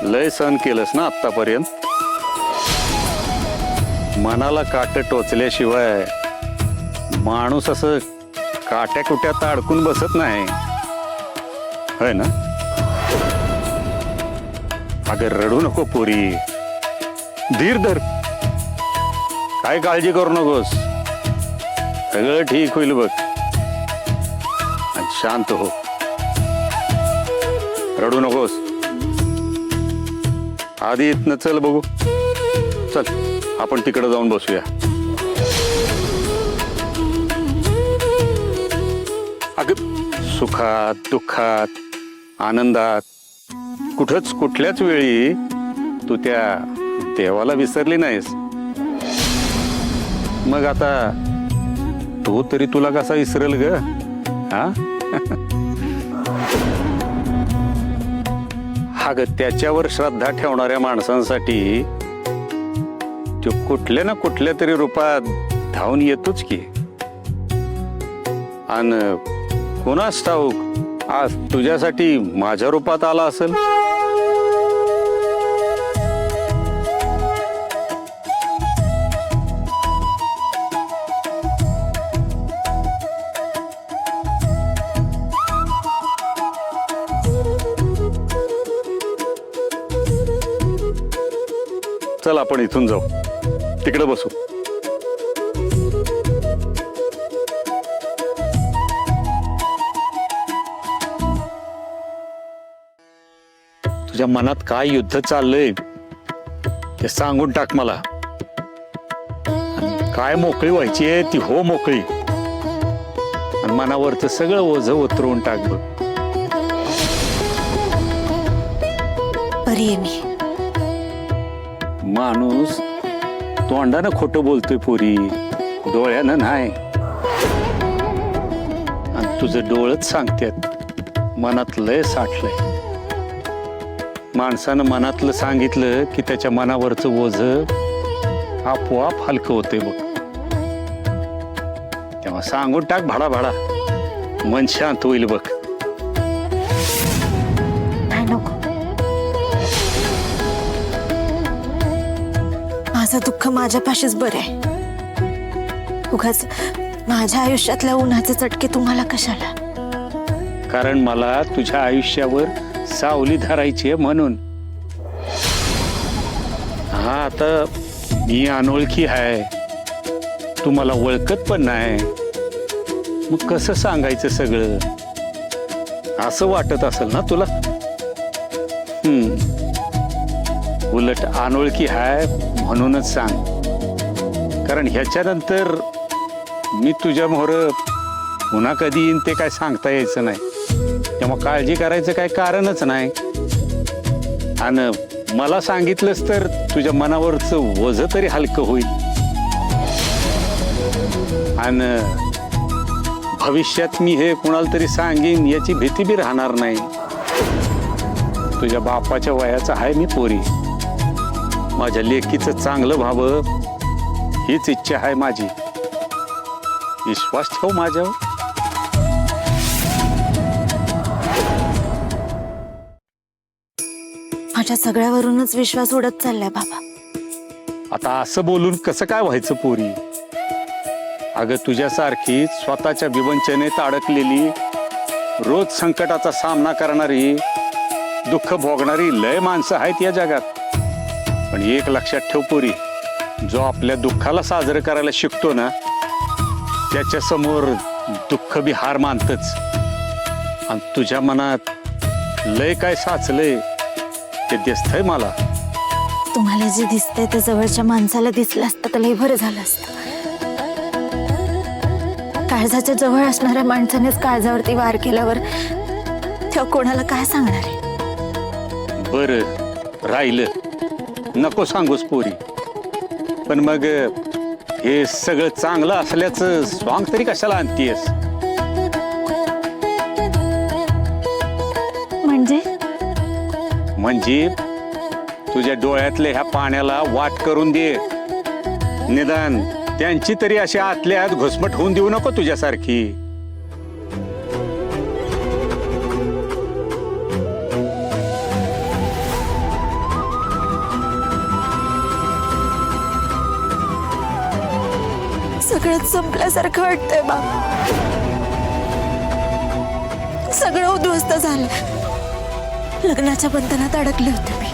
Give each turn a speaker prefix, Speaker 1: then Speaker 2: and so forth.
Speaker 1: लय सहन केलंस ना आतापर्यंत. मनाला काट टोचल्याशिवाय माणूस असं काट्या कुट्यात अडकून बसत नाही, है ना? अगं रडू नको पोरी, धीर धर, काय काळजी करू नकोस, सगळं ठीक होईल बघ. आणि शांत हो, रडू नकोस. आधी इथनं चल बघू, चल आपण तिकडे जाऊन बसूया. अगं सुखात दुःखात आनंदात कुठंच कुठल्याच वेळी तू त्या देवाला विसरली नाहीस. मग आता तो तरी तुला कसा विसरेल ग? हा अगं त्याच्यावर श्रद्धा ठेवणाऱ्या माणसांसाठी तो कुठल्या ना कुठल्या तरी रूपात धावून येतोच की. आणि कोणास ठाऊक आज तुझ्यासाठी माझ्या रूपात आला असेल. चल आपण इथून जाऊ, तिकडे बसू. तुझ्या मनात काय युद्ध चाललंय ते सांगून टाक मला. काय मोकळी व्हायची आहे ती हो मोकळी, आणि मनावरचं सगळं ओझं उतरवून टाक बघ.
Speaker 2: बरी आहे मी.
Speaker 1: माणूस तोंडानं खोटं बोलतोय पोरी, डोळ्यानं नाही. आणि तुझं डोळच सांगतात मनात लय साठलंय. माणसानं मनातलं सांगितलं की त्याच्या मनावरचं ओझं आपोआप हलकं होतंय बघ. तेव्हा सांगून टाक भाडा भाडा, मन शांत होईल बघ.
Speaker 2: नाही नको, माझं दुःख माझ्यापाशीच बरं आहे. उगाच माझ्या आयुष्यातल्या उन्हाचे चटके तुम्हाला कशाला?
Speaker 1: कारण मला तुझ्या आयुष्यावर सावली धरायची आहे म्हणून. हा आता मी अनोळखी आहे, तू मला ओळखत पण नाही, मग कसं सांगायचं सगळं? असं वाटत असेल ना तुला? उलट अनोळखी आहे म्हणूनच सांग. कारण ह्याच्यानंतर मी तुझ्या मोहर पुन्हा कधी येईन ते काय सांगता यायचं नाही. तेव्हा काळजी करायचं काय कारणच नाही. आणि मला सांगितलंस तर तुझ्या मनावरचं ओझं तरी हलकं होईल. आणि भविष्यात मी हे कुणाला तरी सांगेन याची भीती बी राहणार नाही. तुझ्या बापाच्या वयाचा आहे मी पोरी, माझ्या लेकीचं चांगलं व्हावं हीच इच्छा आहे माझी. विश्वास ठेव माझ्यावर.
Speaker 2: माझ्या सगळ्यावरूनच विश्वास उडत चाललाय बाबा.
Speaker 1: आता असं बोलून कसं काय व्हायचं पोरी? अगं तुझ्यासारखी स्वतःच्या विवंचनेत अडकलेली, रोज संकटाचा सामना करणारी, दुःख भोगणारी लय माणसं आहेत या जगात. पण एक लक्षात ठेव पोरी, जो आपल्या दुःखाला साजरं करायला शिकतो ना त्याच्या समोर दुःख बी हार मानतच. आणि तुझ्या मनात लय काय साचलंय ते दिसतंय मला.
Speaker 2: तुम्हाला जे दिसतंय ते जवळच्या माणसाला दिसलं असतं तर लय बरं झालं असतं. काळजाच्या जवळ असणाऱ्या माणसानेच काळजावरती वार केल्यावर तेव्हा कोणाला काय सांगणार आहे?
Speaker 1: बरं राहिलं, नको सांगूस पोरी. पण मग हे सगळं चांगलं असल्याचं स्वांग तरी कशाला आणतीयस? म्हणजे तुझ्या डोळ्यातल्या ह्या पाण्याला वाट करून दे. निदान त्यांची तरी अशी आतल्या आत घुसमट होऊन देऊ नको तुझ्यासारखी.
Speaker 2: सगळंच संपल्यासारखं वाटतंय बाबा. सगळं उद्ध्वस्त झालं. लग्नाच्या बंधनात अडकले होते मी.